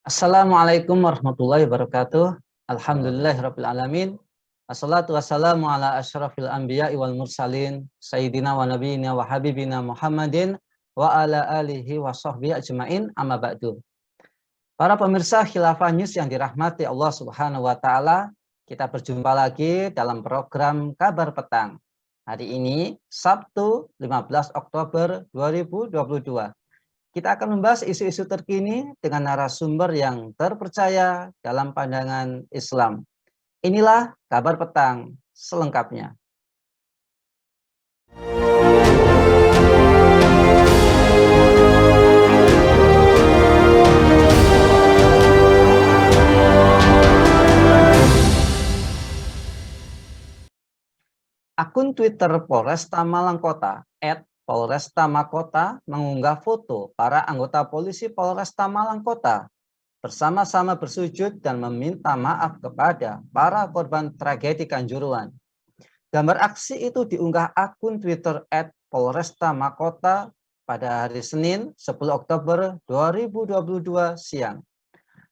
Assalamualaikum warahmatullahi wabarakatuh. Alhamdulillahirabbil alamin. Assalatu wassalamu ala asyrafil anbiya'i wal mursalin sayyidina wa nabiyina wa habibina Muhammadin wa ala alihi wa sahbihi ajmain, amma ba'du. Para pemirsa Khilafah News yang dirahmati Allah Subhanahu wa taala, kita berjumpa lagi dalam program Kabar Petang. Hari ini Sabtu 15 Oktober 2022. Kita akan membahas isu-isu terkini dengan narasumber yang terpercaya dalam pandangan Islam. Inilah Kabar Petang selengkapnya. Akun Twitter Polresta Malang Kota @Polresta Makota mengunggah foto para anggota polisi Polresta Malang Kota bersama-sama bersujud dan meminta maaf kepada para korban tragedi Kanjuruhan. Gambar aksi itu diunggah akun Twitter @Polresta Makota pada hari Senin 10 Oktober 2022 siang.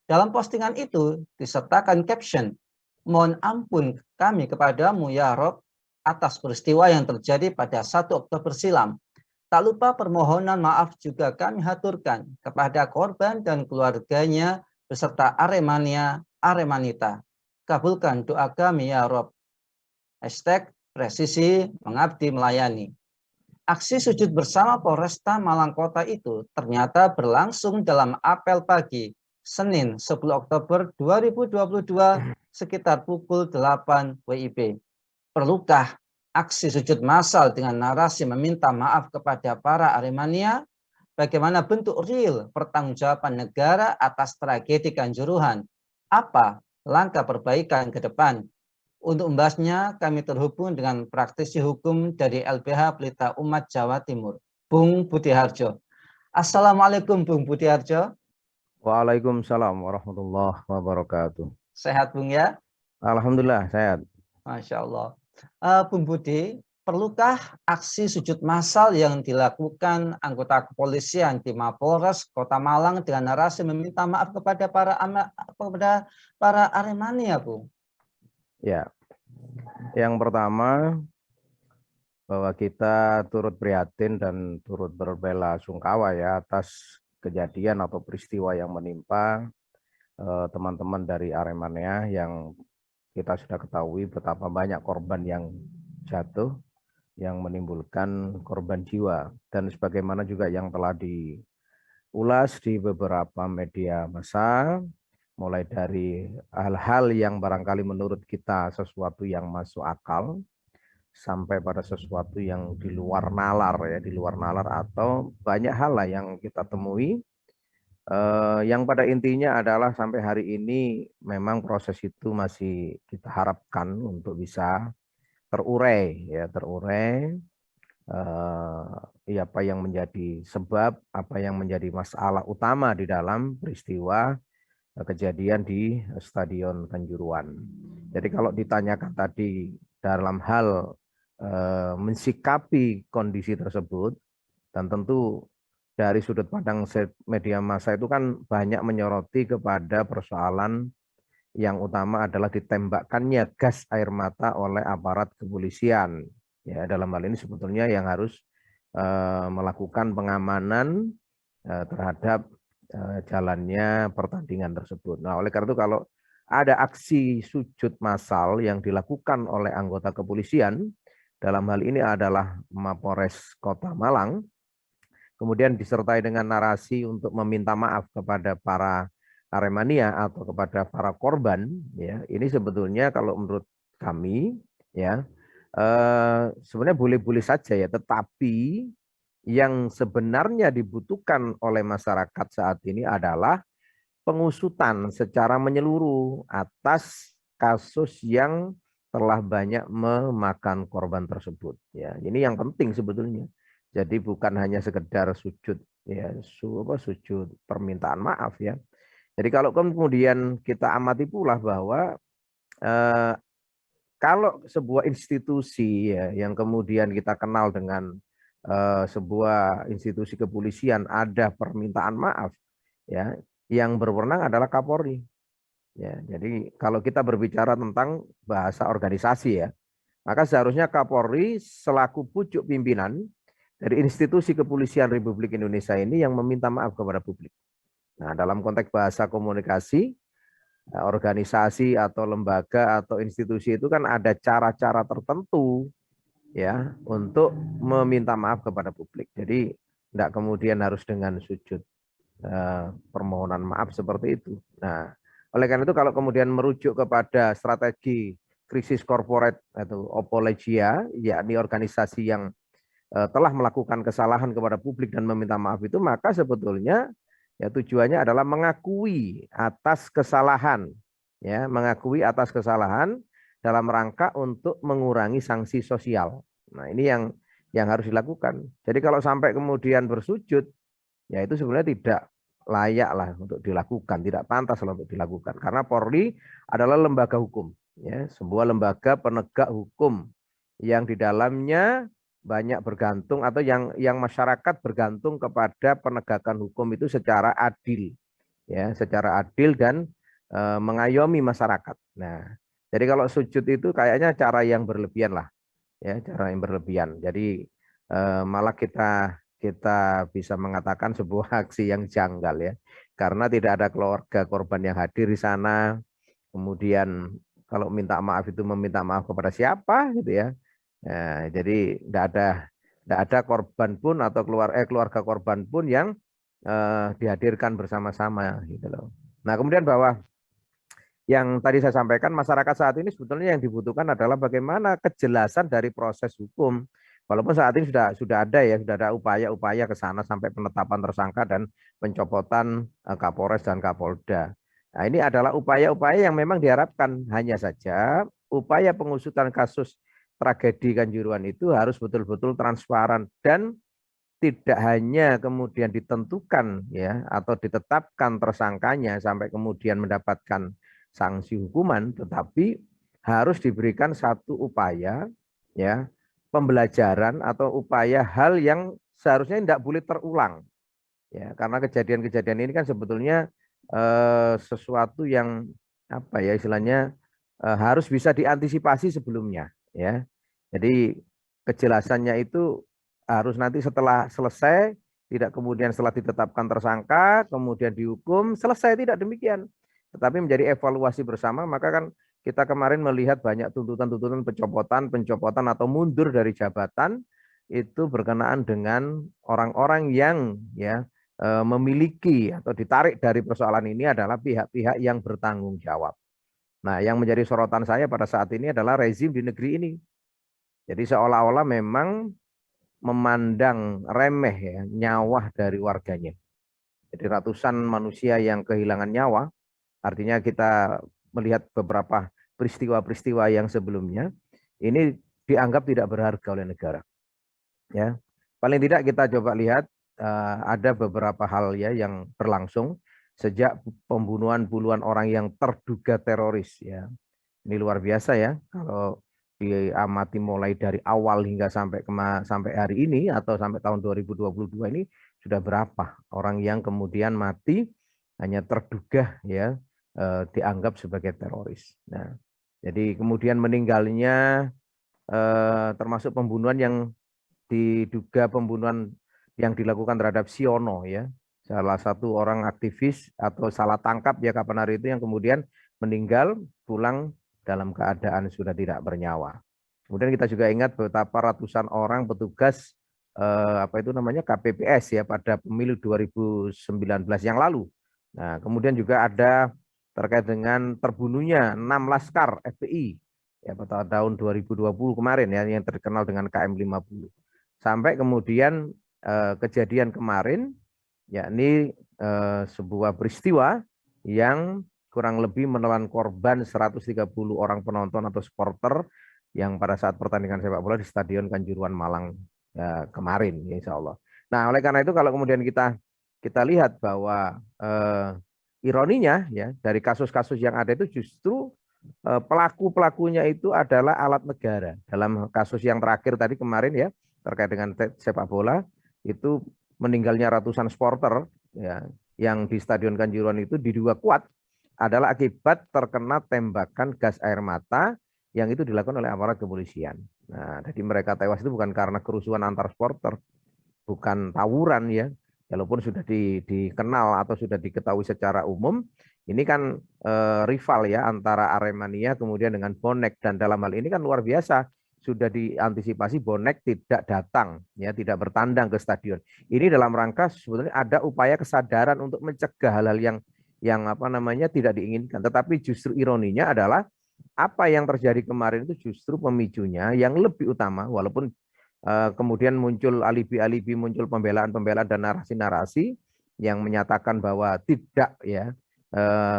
Dalam postingan itu disertakan caption, "Mohon ampun kami kepadamu ya Rob atas peristiwa yang terjadi pada 1 Oktober silam. Tak lupa permohonan maaf juga kami haturkan kepada korban dan keluarganya beserta Aremania, Aremanita. Kabulkan doa kami ya Rob." #presisi mengabdi melayani. Aksi sujud bersama Polresta Malang Kota itu ternyata berlangsung dalam apel pagi Senin 10 Oktober 2022 sekitar pukul 8 WIB. Perlukah aksi sujud massal dengan narasi meminta maaf kepada para Aremania? Bagaimana bentuk real pertanggungjawaban negara atas tragedi Kanjuruhan? Apa langkah perbaikan ke depan? Untuk membahasnya, kami terhubung dengan praktisi hukum dari LBH Pelita Umat Jawa Timur, Bung Budi Harjo. Assalamualaikum, Bung Budi Harjo. Waalaikumsalam warahmatullahi wabarakatuh. Sehat, Bung ya? Alhamdulillah sehat. Masya Allah. Bung Budi, perlukah aksi sujud massal yang dilakukan anggota kepolisian di Mapolres Kota Malang dengan narasi meminta maaf kepada para Aremania, Bung? Ya, yang pertama bahwa kita turut prihatin dan turut berbela sungkawa ya atas kejadian atau peristiwa yang menimpa teman-teman dari Aremania yang kita sudah ketahui betapa banyak korban yang jatuh, yang menimbulkan korban jiwa, dan sebagaimana juga yang telah diulas di beberapa media massa, mulai dari hal-hal yang barangkali menurut kita sesuatu yang masuk akal, sampai pada sesuatu yang di luar nalar ya, di luar nalar atau banyak hal lah yang kita temui. Yang pada intinya adalah sampai hari ini memang proses itu masih kita harapkan untuk bisa terurai ya, apa yang menjadi sebab, apa yang menjadi masalah utama di dalam peristiwa kejadian di Stadion Kanjuruhan. Jadi kalau ditanyakan tadi dalam hal mensikapi kondisi tersebut, dan tentu dari sudut pandang media massa itu kan banyak menyoroti kepada persoalan yang utama adalah ditembakkannya gas air mata oleh aparat kepolisian. Ya, dalam hal ini sebetulnya yang harus melakukan pengamanan terhadap jalannya pertandingan tersebut. Nah, oleh karena itu kalau ada aksi sujud massal yang dilakukan oleh anggota kepolisian, dalam hal ini adalah Mapolres Kota Malang, kemudian disertai dengan narasi untuk meminta maaf kepada para Aremania atau kepada para korban, ya ini sebetulnya kalau menurut kami, ya sebenarnya boleh-boleh saja ya, tetapi yang sebenarnya dibutuhkan oleh masyarakat saat ini adalah pengusutan secara menyeluruh atas kasus yang telah banyak memakan korban tersebut. Ya, ini yang penting sebetulnya. Jadi bukan hanya sekedar sujud ya, sujud permintaan maaf ya. Jadi kalau kemudian kita amati pula bahwa kalau sebuah institusi ya, yang kemudian kita kenal dengan sebuah institusi kepolisian ada permintaan maaf, ya yang berwenang adalah Kapolri. Ya, jadi kalau kita berbicara tentang bahasa organisasi ya, maka seharusnya Kapolri selaku pucuk pimpinan dari institusi kepolisian Republik Indonesia ini yang meminta maaf kepada publik. Nah, dalam konteks bahasa komunikasi, organisasi atau lembaga atau institusi itu kan ada cara-cara tertentu ya untuk meminta maaf kepada publik. Jadi tidak kemudian harus dengan sujud permohonan maaf seperti itu. Nah, oleh karena itu kalau kemudian merujuk kepada strategi krisis corporate atau apologia, yakni organisasi yang telah melakukan kesalahan kepada publik dan meminta maaf itu, maka sebetulnya ya tujuannya adalah mengakui atas kesalahan, ya, mengakui atas kesalahan dalam rangka untuk mengurangi sanksi sosial. Nah, ini yang harus dilakukan. Jadi kalau sampai kemudian bersujud, ya itu sebenarnya tidak layak lah untuk dilakukan, tidak pantas lah untuk dilakukan. Karena Polri adalah lembaga hukum, ya, sebuah lembaga penegak hukum yang di dalamnya banyak bergantung atau yang masyarakat bergantung kepada penegakan hukum itu secara adil, ya, secara adil dan mengayomi masyarakat. Nah, jadi kalau sujud itu kayaknya cara yang berlebihan lah, ya, cara yang berlebihan. Jadi malah kita bisa mengatakan sebuah aksi yang janggal ya, karena tidak ada keluarga korban yang hadir di sana. Kemudian kalau minta maaf itu meminta maaf kepada siapa gitu ya. Nah, jadi tidak ada korban pun atau keluarga korban pun yang dihadirkan bersama-sama gitu loh. Nah, kemudian bahwa yang tadi saya sampaikan, masyarakat saat ini sebetulnya yang dibutuhkan adalah bagaimana kejelasan dari proses hukum. Walaupun saat ini sudah ada upaya-upaya ke sana sampai penetapan tersangka dan pencopotan Kapolres dan Kapolda. Nah, ini adalah upaya-upaya yang memang diharapkan, hanya saja upaya pengusutan kasus tragedi Kanjuruhan itu harus betul-betul transparan dan tidak hanya kemudian ditentukan ya atau ditetapkan tersangkanya sampai kemudian mendapatkan sanksi hukuman, tetapi harus diberikan satu upaya ya pembelajaran atau upaya hal yang seharusnya tidak boleh terulang ya, karena kejadian-kejadian ini kan sebetulnya sesuatu yang apa ya istilahnya harus bisa diantisipasi sebelumnya ya. Jadi kejelasannya itu harus nanti setelah selesai, tidak kemudian setelah ditetapkan tersangka, kemudian dihukum, selesai, tidak demikian. Tetapi menjadi evaluasi bersama, maka kan kita kemarin melihat banyak tuntutan-tuntutan pencopotan atau mundur dari jabatan, itu berkenaan dengan orang-orang yang ya memiliki atau ditarik dari persoalan ini adalah pihak-pihak yang bertanggung jawab. Nah, yang menjadi sorotan saya pada saat ini adalah rezim di negeri ini. Jadi seolah-olah memang memandang remeh ya nyawa dari warganya. Jadi ratusan manusia yang kehilangan nyawa, artinya kita melihat beberapa peristiwa-peristiwa yang sebelumnya, ini dianggap tidak berharga oleh negara. Ya, paling tidak kita coba lihat ada beberapa hal ya yang berlangsung sejak pembunuhan puluhan orang yang terduga teroris ya. Ini luar biasa ya kalau diamati mulai dari awal hingga sampai hari ini atau sampai tahun 2022 ini sudah berapa orang yang kemudian mati hanya terduga ya dianggap sebagai teroris. Nah, jadi kemudian meninggalnya termasuk pembunuhan yang diduga pembunuhan yang dilakukan terhadap Siono ya, salah satu orang aktivis atau salah tangkap ya kapan hari itu yang kemudian meninggal pulang dalam keadaan sudah tidak bernyawa. Kemudian kita juga ingat betapa ratusan orang petugas apa itu namanya KPPS ya pada pemilu 2019 yang lalu. Nah, kemudian juga ada terkait dengan terbunuhnya 6 laskar FPI ya pada tahun 2020 kemarin ya yang terkenal dengan KM50. Sampai kemudian kejadian kemarin yakni sebuah peristiwa yang kurang lebih menelan korban 130 orang penonton atau supporter yang pada saat pertandingan sepak bola di Stadion Kanjuruhan Malang kemarin, insya Allah. Nah, oleh karena itu kalau kemudian kita lihat bahwa ironinya ya dari kasus-kasus yang ada itu justru pelaku-pelakunya itu adalah alat negara. Dalam kasus yang terakhir tadi kemarin ya terkait dengan sepak bola itu meninggalnya ratusan supporter ya yang di Stadion Kanjuruhan itu diduga kuat adalah akibat terkena tembakan gas air mata yang itu dilakukan oleh aparat kepolisian. Nah, jadi mereka tewas itu bukan karena kerusuhan antar supporter, bukan tawuran ya, walaupun sudah dikenal atau sudah diketahui secara umum, ini kan rival ya antara Aremania kemudian dengan Bonek, dan dalam hal ini kan luar biasa sudah diantisipasi Bonek tidak datang ya, tidak bertandang ke stadion. Ini dalam rangka sebetulnya ada upaya kesadaran untuk mencegah hal-hal yang apa namanya tidak diinginkan. Tetapi justru ironinya adalah apa yang terjadi kemarin itu justru pemicunya yang lebih utama, walaupun kemudian muncul alibi-alibi, muncul pembelaan-pembelaan dan narasi-narasi yang menyatakan bahwa tidak ya,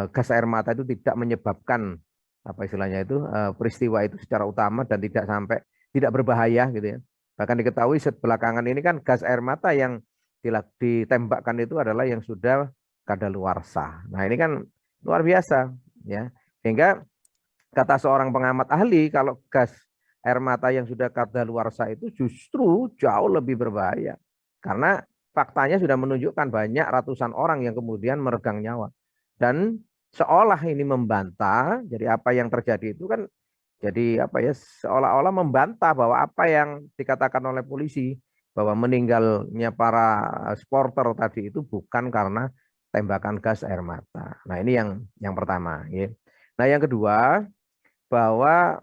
gas air mata itu tidak menyebabkan apa istilahnya itu peristiwa itu secara utama dan tidak berbahaya gitu ya. Bahkan diketahui belakangan ini kan gas air mata yang ditembakkan itu adalah yang sudah kadaluarsa. Nah, ini kan luar biasa ya. Sehingga kata seorang pengamat ahli, kalau gas air mata yang sudah kadaluarsa itu justru jauh lebih berbahaya. Karena faktanya sudah menunjukkan banyak ratusan orang yang kemudian meregang nyawa. Dan seolah ini membantah, jadi apa yang terjadi itu kan jadi apa ya, seolah-olah membantah bahwa apa yang dikatakan oleh polisi bahwa meninggalnya para supporter tadi itu bukan karena tembakan gas air mata. Nah, ini yang pertama ya. Nah, yang kedua, bahwa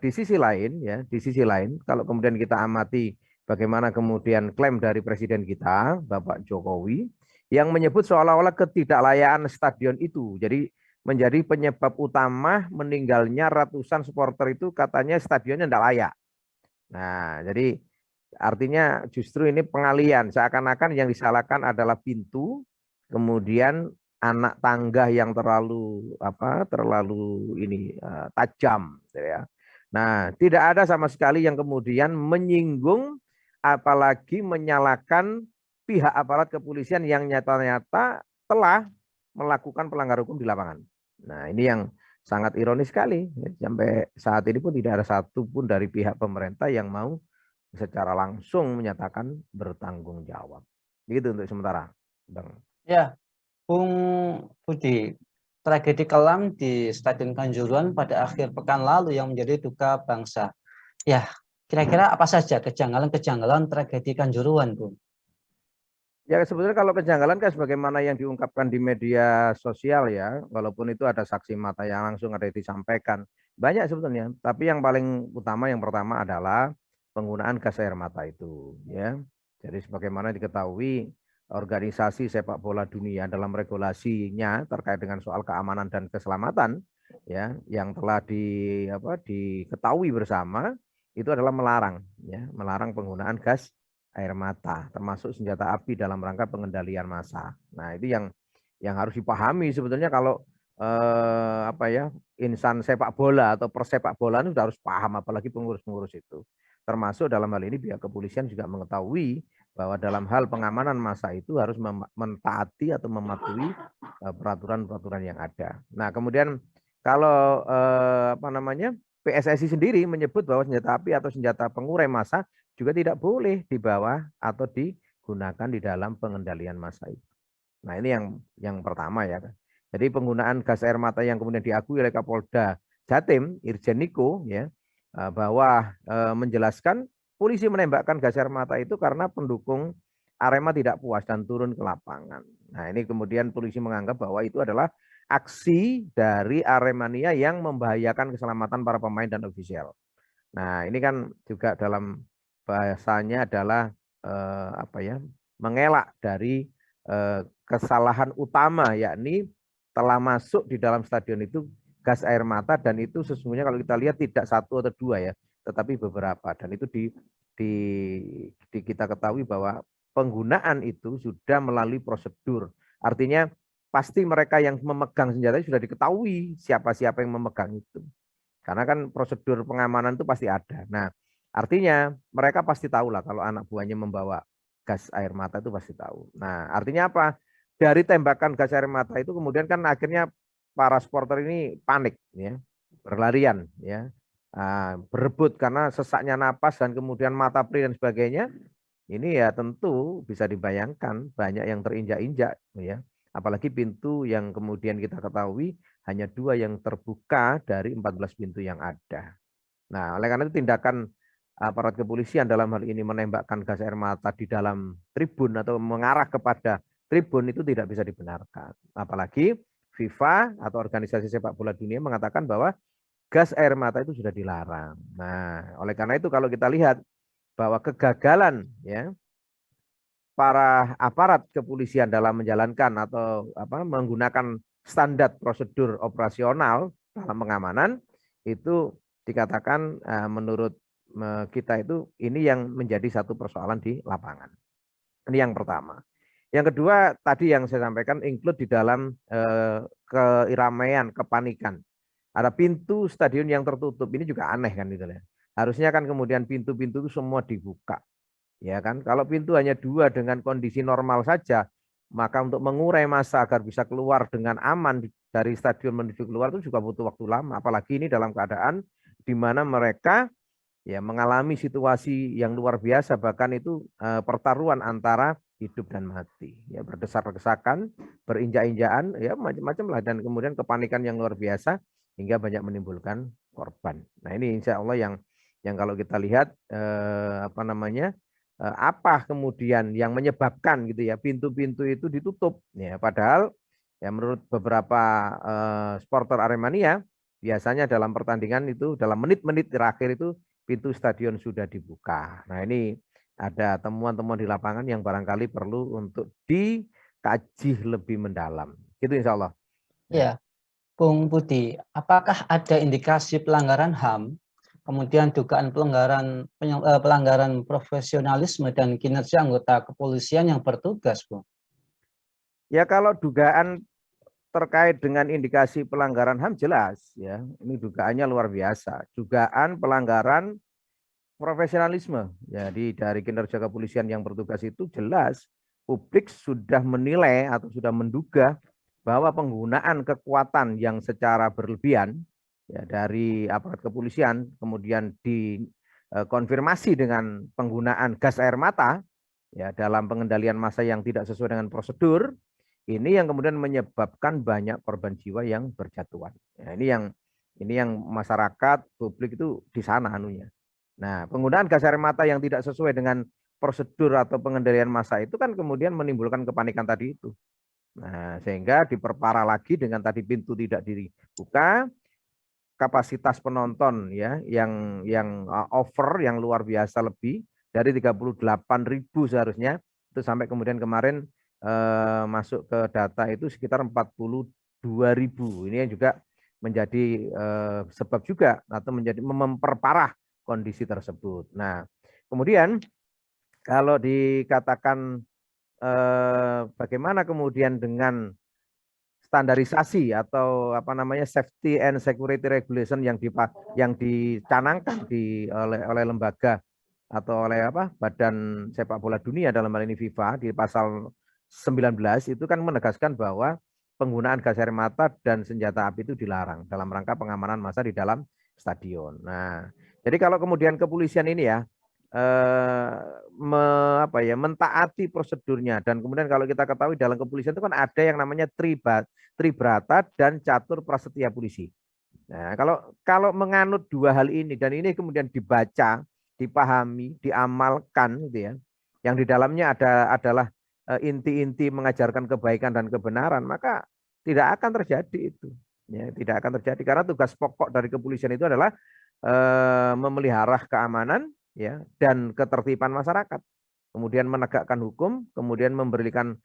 di sisi lain ya, di sisi lain kalau kemudian kita amati bagaimana kemudian klaim dari presiden kita Bapak Jokowi yang menyebut seolah-olah ketidaklayaan stadion itu. Jadi menjadi penyebab utama meninggalnya ratusan supporter itu katanya stadionnya tidak layak. Nah, jadi artinya justru ini pengalian, seakan-akan yang disalahkan adalah pintu, kemudian anak tangga yang terlalu ini tajam gitu ya. Nah, tidak ada sama sekali yang kemudian menyinggung apalagi menyalahkan pihak aparat kepolisian yang nyata-nyata telah melakukan pelanggaran hukum di lapangan. Nah, ini yang sangat ironis sekali. Sampai saat ini pun tidak ada satupun dari pihak pemerintah yang mau secara langsung menyatakan bertanggung jawab. Begitu untuk sementara, Bang. Ya, Bung Budi, tragedi kelam di Stadion Kanjuruhan pada akhir pekan lalu yang menjadi duka bangsa. Ya, kira-kira apa saja kejanggalan-kejanggalan tragedi Kanjuruhan, Bung? Ya sebetulnya kalau kejanggalan kan sebagaimana yang diungkapkan di media sosial ya, walaupun itu ada saksi mata yang langsung ada disampaikan. Banyak sebetulnya, tapi yang paling utama yang pertama adalah penggunaan gas air mata itu ya. Jadi sebagaimana diketahui organisasi sepak bola dunia dalam regulasinya terkait dengan soal keamanan dan keselamatan ya yang telah diketahui bersama itu adalah melarang penggunaan gas air mata, termasuk senjata api dalam rangka pengendalian massa. Nah, itu yang harus dipahami sebetulnya kalau insan sepak bola atau persepak bola itu harus paham, apalagi pengurus-pengurus itu. Termasuk dalam hal ini pihak kepolisian juga mengetahui bahwa dalam hal pengamanan massa itu harus mentaati atau mematuhi peraturan-peraturan yang ada. Nah, kemudian kalau PSSI sendiri menyebut bahwa senjata api atau senjata pengurai massa juga tidak boleh dibawa atau digunakan di dalam pengendalian massa itu. Nah, ini yang pertama ya. Jadi penggunaan gas air mata yang kemudian diakui oleh Kapolda Jatim, Irjen Niko ya, bahwa menjelaskan polisi menembakkan gas air mata itu karena pendukung Arema tidak puas dan turun ke lapangan. Nah, ini kemudian polisi menganggap bahwa itu adalah aksi dari Aremania yang membahayakan keselamatan para pemain dan ofisial. Nah, ini kan juga dalam bahasanya adalah mengelak dari kesalahan utama, yakni telah masuk di dalam stadion itu gas air mata, dan itu sesungguhnya kalau kita lihat tidak satu atau dua ya, tetapi beberapa, dan itu kita ketahui bahwa penggunaan itu sudah melalui prosedur. Artinya pasti mereka yang memegang senjata sudah diketahui siapa-siapa yang memegang itu. Karena kan prosedur pengamanan itu pasti ada. Nah, artinya mereka pasti tahu lah kalau anak buahnya membawa gas air mata itu pasti tahu. Nah, artinya apa? Dari tembakan gas air mata itu kemudian kan akhirnya para supporter ini panik ya, berlarian ya. Berebut karena sesaknya napas dan kemudian mata perih dan sebagainya. ini ya tentu bisa dibayangkan banyak yang terinjak-injak ya. Apalagi pintu yang kemudian kita ketahui hanya 2 yang terbuka dari 14 pintu yang ada. Nah, oleh karena itu tindakan aparat kepolisian dalam hal ini menembakkan gas air mata di dalam tribun atau mengarah kepada tribun itu tidak bisa dibenarkan. Apalagi FIFA atau organisasi sepak bola dunia mengatakan bahwa gas air mata itu sudah dilarang. Nah, oleh karena itu kalau kita lihat bahwa kegagalan ya para aparat kepolisian dalam menjalankan atau menggunakan standar prosedur operasional dalam pengamanan itu dikatakan menurut kita itu ini yang menjadi satu persoalan di lapangan. Ini yang pertama. Yang kedua tadi yang saya sampaikan include di dalam keramaian, kepanikan. Ada pintu stadion yang tertutup, ini juga aneh kan itu ya. Harusnya kan kemudian pintu-pintu itu semua dibuka. Ya kan, kalau pintu hanya 2 dengan kondisi normal saja, maka untuk mengurai massa agar bisa keluar dengan aman dari stadion menuju keluar itu juga butuh waktu lama. Apalagi ini dalam keadaan di mana mereka ya mengalami situasi yang luar biasa, bahkan itu pertaruhan antara hidup dan mati. Ya berdesak-desakan, berinjak-injakan, ya macam-macam lah, dan kemudian kepanikan yang luar biasa hingga banyak menimbulkan korban. Nah ini insya Allah yang kalau kita lihat apa kemudian yang menyebabkan gitu ya pintu-pintu itu ditutup ya, padahal ya menurut beberapa supporter Aremania biasanya dalam pertandingan itu dalam menit-menit terakhir itu pintu stadion sudah dibuka. Nah ini ada temuan-temuan di lapangan yang barangkali perlu untuk dikaji lebih mendalam. Gitu insya Allah. Ya, Bung Budi, apakah ada indikasi pelanggaran HAM, kemudian dugaan pelanggaran profesionalisme dan kinerja anggota kepolisian yang bertugas, Bung? Ya kalau dugaan terkait dengan indikasi pelanggaran HAM jelas ya, ini dugaannya luar biasa. Dugaan pelanggaran profesionalisme. Jadi dari kinerja kepolisian yang bertugas itu jelas publik sudah menilai atau sudah menduga bahwa penggunaan kekuatan yang secara berlebihan ya dari aparat kepolisian kemudian dikonfirmasi dengan penggunaan gas air mata ya dalam pengendalian massa yang tidak sesuai dengan prosedur, ini yang kemudian menyebabkan banyak korban jiwa yang berjatuhan. Ya, ini yang masyarakat publik itu di sana anunya. Nah, penggunaan gas air mata yang tidak sesuai dengan prosedur atau pengendalian massa itu kan kemudian menimbulkan kepanikan tadi itu. Nah, sehingga diperparah lagi dengan tadi pintu tidak dibuka, kapasitas penonton ya yang over yang luar biasa lebih dari 38.000 seharusnya itu sampai kemudian kemarin masuk ke data itu sekitar 42.000. Ini yang juga menjadi sebab juga atau menjadi memperparah kondisi tersebut. Nah, kemudian kalau dikatakan bagaimana kemudian dengan standarisasi atau safety and security regulation yang dicanangkan oleh lembaga atau oleh Badan Sepak Bola Dunia dalam hal ini FIFA di pasal 19 itu kan menegaskan bahwa penggunaan gas air mata dan senjata api itu dilarang dalam rangka pengamanan massa di dalam stadion. Nah, jadi kalau kemudian kepolisian ini ya mentaati prosedurnya, dan kemudian kalau kita ketahui dalam kepolisian itu kan ada yang namanya tribrata dan catur prasetya polisi. Nah, kalau menganut 2 hal ini dan ini kemudian dibaca, dipahami, diamalkan gitu ya, yang di dalamnya adalah inti-inti mengajarkan kebaikan dan kebenaran, maka tidak akan terjadi itu. Ya, tidak akan terjadi karena tugas pokok dari kepolisian itu adalah memelihara keamanan ya dan ketertiban masyarakat. Kemudian menegakkan hukum, kemudian memberikan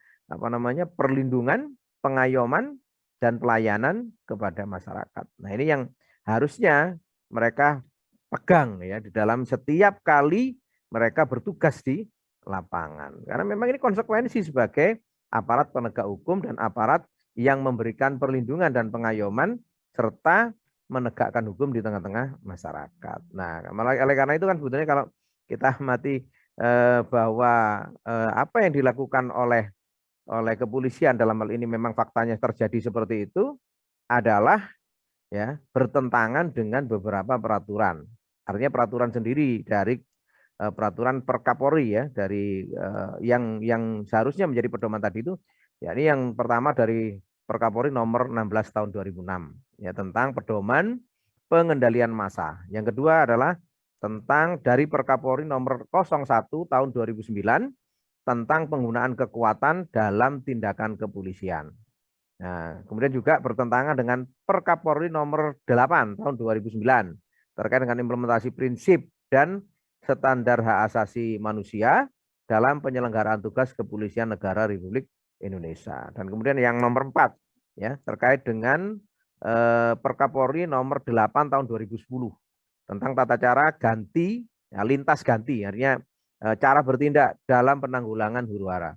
perlindungan, pengayoman dan pelayanan kepada masyarakat. Nah, ini yang harusnya mereka pegang ya di dalam setiap kali mereka bertugas di lapangan. Karena memang ini konsekuensi sebagai aparat penegak hukum dan aparat yang memberikan perlindungan dan pengayoman serta menegakkan hukum di tengah-tengah masyarakat. Nah, oleh karena itu kan sebetulnya kalau kita amati bahwa apa yang dilakukan oleh kepolisian dalam hal ini memang faktanya terjadi seperti itu adalah ya bertentangan dengan beberapa peraturan. Artinya peraturan sendiri dari peraturan per Kapolri ya dari yang seharusnya menjadi pedoman tadi itu, ya ini yang pertama dari per Kapolri nomor 16 tahun 2006 ya tentang pedoman pengendalian massa. Yang kedua adalah tentang dari per Kapolri nomor 01 tahun 2009 tentang penggunaan kekuatan dalam tindakan kepolisian. Nah, kemudian juga bertentangan dengan per Kapolri nomor 8 tahun 2009 terkait dengan implementasi prinsip dan standar hak asasi manusia dalam penyelenggaraan tugas kepolisian negara Republik Indonesia. Dan kemudian yang nomor 4 ya terkait dengan per Kapolri nomor 8 tahun 2010 tentang tata cara ganti ya, lintas ganti artinya cara bertindak dalam penanggulangan huru hara.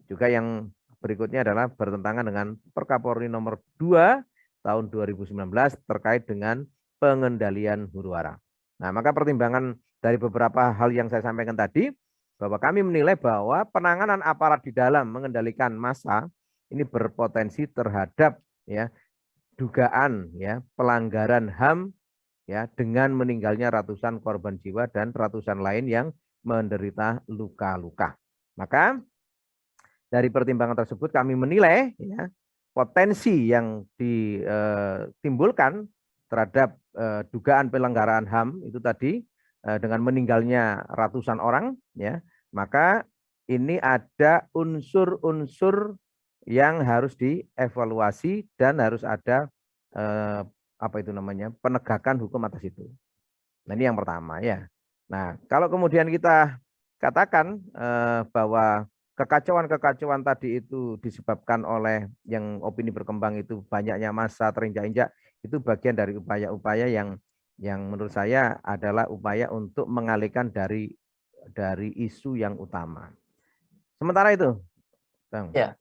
Juga yang berikutnya adalah bertentangan dengan per Kapolri nomor 2 tahun 2019 terkait dengan pengendalian huru hara. Nah, maka pertimbangan dari beberapa hal yang saya sampaikan tadi bahwa kami menilai bahwa penanganan aparat di dalam mengendalikan massa ini berpotensi terhadap ya dugaan ya pelanggaran HAM ya dengan meninggalnya ratusan korban jiwa dan ratusan lain yang menderita luka-luka. Maka dari pertimbangan tersebut kami menilai ya, potensi yang ditimbulkan terhadap dugaan pelanggaran HAM itu tadi dengan meninggalnya ratusan orang ya, maka ini ada unsur-unsur yang harus dievaluasi dan harus ada apa itu namanya penegakan hukum atas itu. Nah ini yang pertama ya. Nah kalau kemudian kita katakan bahwa kekacauan-kekacauan tadi itu disebabkan oleh yang opini berkembang itu banyaknya massa terinjak-injak, itu bagian dari upaya-upaya yang menurut saya adalah upaya untuk mengalihkan dari isu yang utama. Sementara itu, Bang. Ya,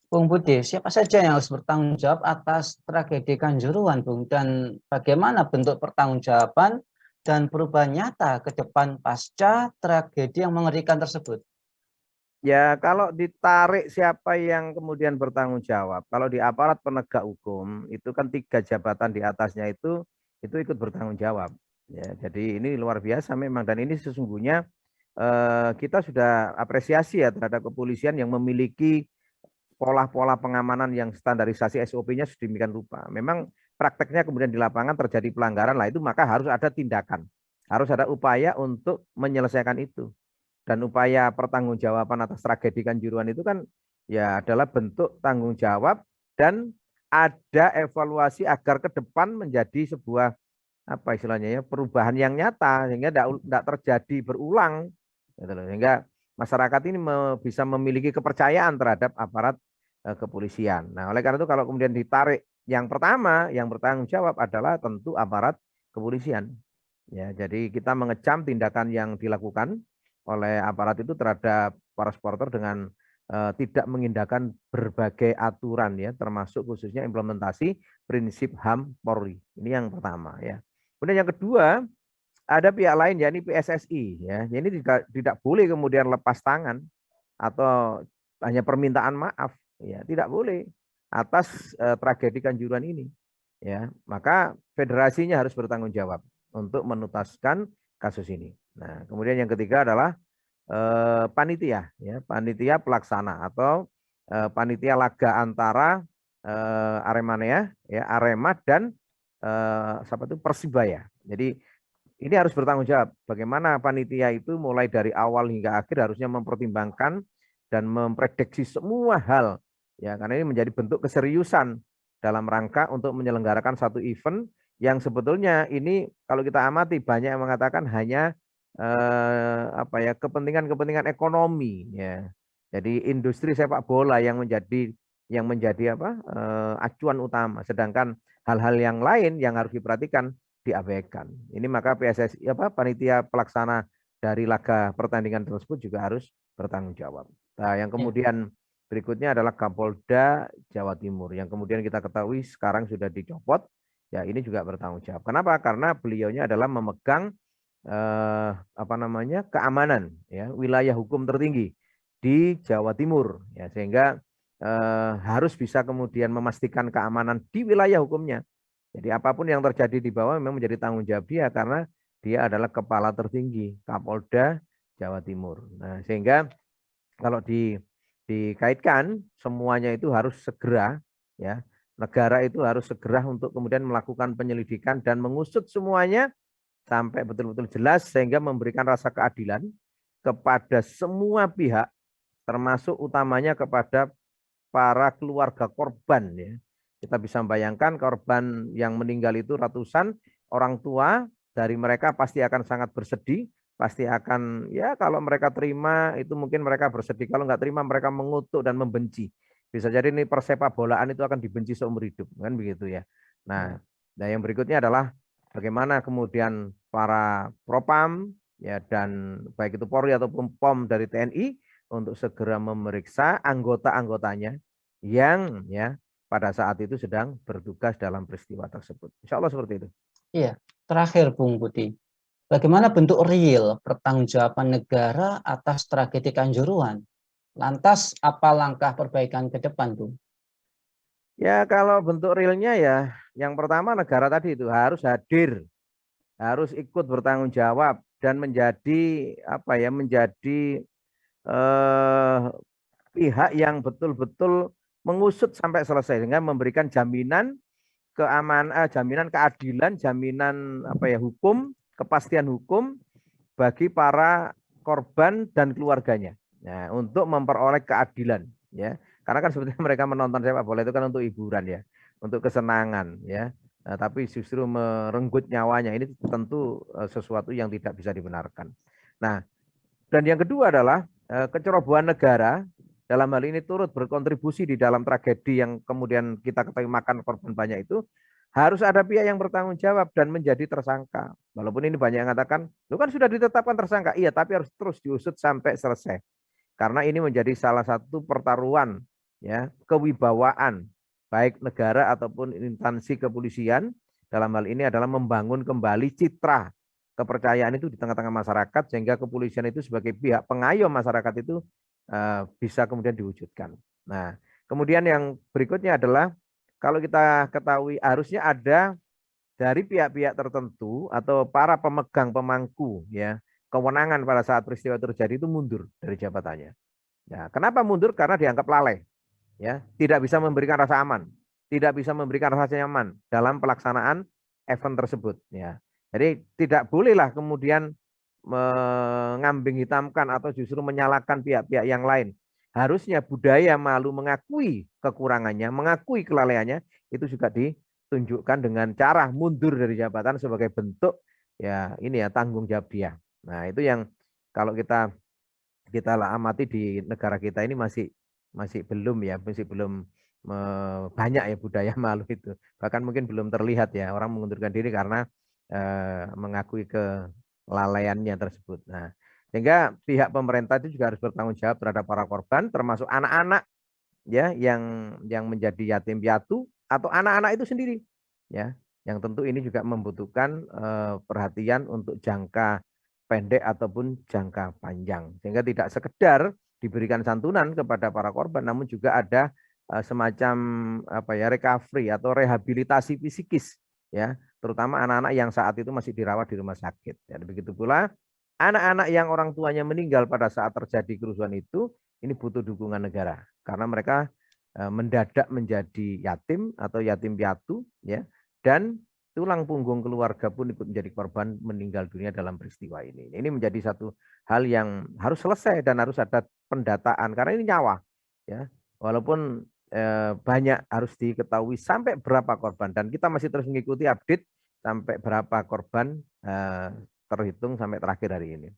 Bung Budi, siapa saja yang harus bertanggung jawab atas tragedi Kanjuruhan, Bung? Dan bagaimana bentuk pertanggungjawaban dan perubahan nyata ke depan pasca tragedi yang mengerikan tersebut? Ya, kalau ditarik siapa yang kemudian bertanggung jawab, kalau di aparat penegak hukum itu kan 3 jabatan di atasnya itu ikut bertanggung jawab. Ya, jadi ini luar biasa memang dan ini sesungguhnya kita sudah apresiasi ya terhadap kepolisian yang memiliki pola-pola pengamanan yang standarisasi SOP-nya sedemikian rupa. Memang prakteknya kemudian di lapangan terjadi pelanggaran lah itu maka harus ada tindakan, harus ada upaya untuk menyelesaikan itu. Dan upaya pertanggungjawaban atas tragedi Kanjuruhan itu kan ya adalah bentuk tanggung jawab dan ada evaluasi agar ke depan menjadi sebuah apa istilahnya ya perubahan yang nyata sehingga tidak terjadi berulang gitu loh. Sehingga masyarakat ini bisa memiliki kepercayaan terhadap aparat kepolisian. Nah, oleh karena itu kalau kemudian ditarik yang pertama yang bertanggung jawab adalah tentu aparat kepolisian. Ya, jadi kita mengecam tindakan yang dilakukan oleh aparat itu terhadap para supporter dengan tidak mengindahkan berbagai aturan ya, termasuk khususnya implementasi prinsip HAM Polri. Ini yang pertama ya. Kemudian yang kedua, ada pihak lain yakni PSSI ya. Ini tidak boleh kemudian lepas tangan atau hanya permintaan maaf ya, tidak boleh atas tragedi Kanjuruhan ini. Ya, maka federasinya harus bertanggung jawab untuk menuntaskan kasus ini. Nah, kemudian yang ketiga adalah panitia, ya, panitia pelaksana atau panitia laga antara Aremania, ya, Arema dan siapa itu Persibaya. Jadi ini harus bertanggung jawab. Bagaimana panitia itu mulai dari awal hingga akhir harusnya mempertimbangkan dan memprediksi semua hal, ya, karena ini menjadi bentuk keseriusan dalam rangka untuk menyelenggarakan satu event yang sebetulnya ini kalau kita amati banyak yang mengatakan hanya apa ya kepentingan ekonomi ya. Jadi industri sepak bola yang menjadi apa acuan utama, sedangkan hal-hal yang lain yang harus diperhatikan diabaikan. Ini maka PSSI apa panitia pelaksana dari laga pertandingan tersebut juga harus bertanggung jawab. Nah, yang kemudian berikutnya adalah Kapolda Jawa Timur yang kemudian kita ketahui sekarang sudah dicopot. Ya, ini juga bertanggung jawab. Kenapa? Karena beliaunya adalah memegang apa namanya keamanan ya wilayah hukum tertinggi di Jawa Timur ya sehingga harus bisa kemudian memastikan keamanan di wilayah hukumnya. Jadi apapun yang terjadi di bawah memang menjadi tanggung jawab dia karena dia adalah kepala tertinggi Kapolda Jawa Timur. Nah, sehingga kalau dikaitkan semuanya itu harus segera, ya, negara itu harus segera untuk kemudian melakukan penyelidikan dan mengusut semuanya sampai betul-betul jelas sehingga memberikan rasa keadilan kepada semua pihak, termasuk utamanya kepada para keluarga korban, ya. Kita bisa membayangkan korban yang meninggal itu ratusan, orang tua dari mereka pasti akan sangat bersedih, pasti akan, ya kalau mereka terima itu mungkin mereka bersedih, kalau nggak terima mereka mengutuk dan membenci. Bisa jadi ini persepak bolaan itu akan dibenci seumur hidup, kan begitu ya. Nah, yang berikutnya adalah bagaimana kemudian para propam, ya, dan baik itu Polri ataupun POM dari TNI untuk segera memeriksa anggota-anggotanya yang, ya, pada saat itu sedang bertugas dalam peristiwa tersebut. Insya Allah seperti itu. Iya, terakhir Bung Budi, bagaimana bentuk real pertanggungjawaban negara atas tragedi Kanjuruhan? Lantas apa langkah perbaikan ke depan, Bung? Ya kalau bentuk realnya ya, yang pertama negara tadi itu harus hadir, harus ikut bertanggung jawab dan menjadi apa ya, menjadi eh, pihak yang betul-betul mengusut sampai selesai dengan memberikan jaminan keamanan, jaminan keadilan, jaminan apa ya, hukum, kepastian hukum bagi para korban dan keluarganya. Nah, untuk memperoleh keadilan, ya. Karena kan sebetulnya mereka menonton sepak bola itu kan untuk hiburan, ya, untuk kesenangan, ya. Nah, tapi justru merenggut nyawanya ini tentu sesuatu yang tidak bisa dibenarkan. Nah, dan yang kedua adalah kecerobohan negara dalam hal ini turut berkontribusi di dalam tragedi yang kemudian kita ketahui makan korban banyak itu, harus ada pihak yang bertanggung jawab dan menjadi tersangka. Walaupun ini banyak yang mengatakan, lu kan sudah ditetapkan tersangka. Iya, tapi harus terus diusut sampai selesai. Karena ini menjadi salah satu pertaruhan, ya, kewibawaan baik negara ataupun instansi kepolisian dalam hal ini adalah membangun kembali citra kepercayaan itu di tengah-tengah masyarakat sehingga kepolisian itu sebagai pihak pengayom masyarakat itu bisa kemudian diwujudkan. Nah, kemudian yang berikutnya adalah kalau kita ketahui harusnya ada dari pihak-pihak tertentu atau para pemegang pemangku, ya, kewenangan pada saat peristiwa terjadi itu mundur dari jabatannya. Ya, kenapa mundur? Karena dianggap lalai, ya, tidak bisa memberikan rasa aman, tidak bisa memberikan rasa nyaman dalam pelaksanaan event tersebut, ya. Jadi tidak bolehlah kemudian mengambing hitamkan atau justru menyalahkan pihak-pihak yang lain. Harusnya budaya malu mengakui kekurangannya, mengakui kelalaiannya itu juga ditunjukkan dengan cara mundur dari jabatan sebagai bentuk, ya, ini ya, tanggung jawab dia. Nah, itu yang kalau kita amati di negara kita ini masih masih belum, ya, masih belum banyak ya budaya malu itu. Bahkan mungkin belum terlihat, ya, orang mengundurkan diri karena mengakui kelalaiannya tersebut. Nah, sehingga pihak pemerintah itu juga harus bertanggung jawab terhadap para korban, termasuk anak-anak, ya, yang menjadi yatim piatu atau anak-anak itu sendiri, ya, yang tentu ini juga membutuhkan perhatian untuk jangka pendek ataupun jangka panjang, sehingga tidak sekedar diberikan santunan kepada para korban, namun juga ada semacam apa ya, recovery atau rehabilitasi psikis, ya, terutama anak-anak yang saat itu masih dirawat di rumah sakit. Dan begitu pula anak-anak yang orang tuanya meninggal pada saat terjadi kerusuhan itu, ini butuh dukungan negara karena mereka mendadak menjadi yatim atau yatim piatu, ya, dan tulang punggung keluarga pun ikut menjadi korban meninggal dunia dalam peristiwa ini. Ini menjadi satu hal yang harus selesai dan harus ada pendataan karena ini nyawa, ya. Walaupun banyak harus diketahui sampai berapa korban dan kita masih terus mengikuti update sampai berapa korban terhitung sampai terakhir hari ini. Ya,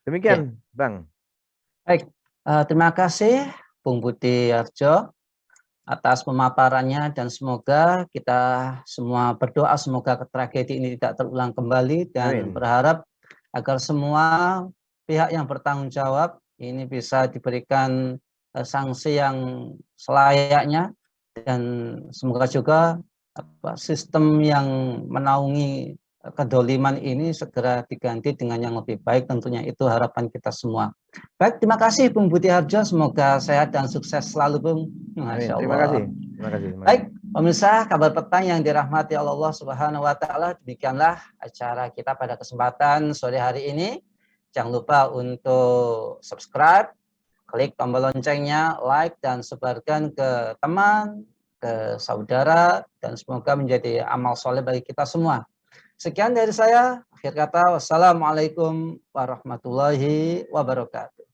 Demikian, Bang. baik. Terima kasih Bung Budi Harjo atas pemaparannya dan semoga kita semua berdoa semoga tragedi ini tidak terulang kembali dan Amin. berharap agar semua pihak yang bertanggung jawab ini bisa diberikan sanksi yang selayaknya dan semoga juga sistem yang menaungi kedoliman ini segera diganti dengan yang lebih baik, tentunya itu harapan kita semua. Baik, terima kasih Bung Budi Harjo, semoga sehat dan sukses selalu Bung. Amin. Masya Terima Allah. kasih. Terima kasih. Terima kasih. Baik, pemirsa kabar petang yang dirahmati Allah Subhanahu wa taala, demikianlah acara kita pada kesempatan sore hari ini. Jangan lupa untuk subscribe, klik tombol loncengnya, like, dan sebarkan ke teman, ke saudara, dan semoga menjadi amal soleh bagi kita semua. Sekian dari saya. Akhir kata, wassalamualaikum warahmatullahi wabarakatuh.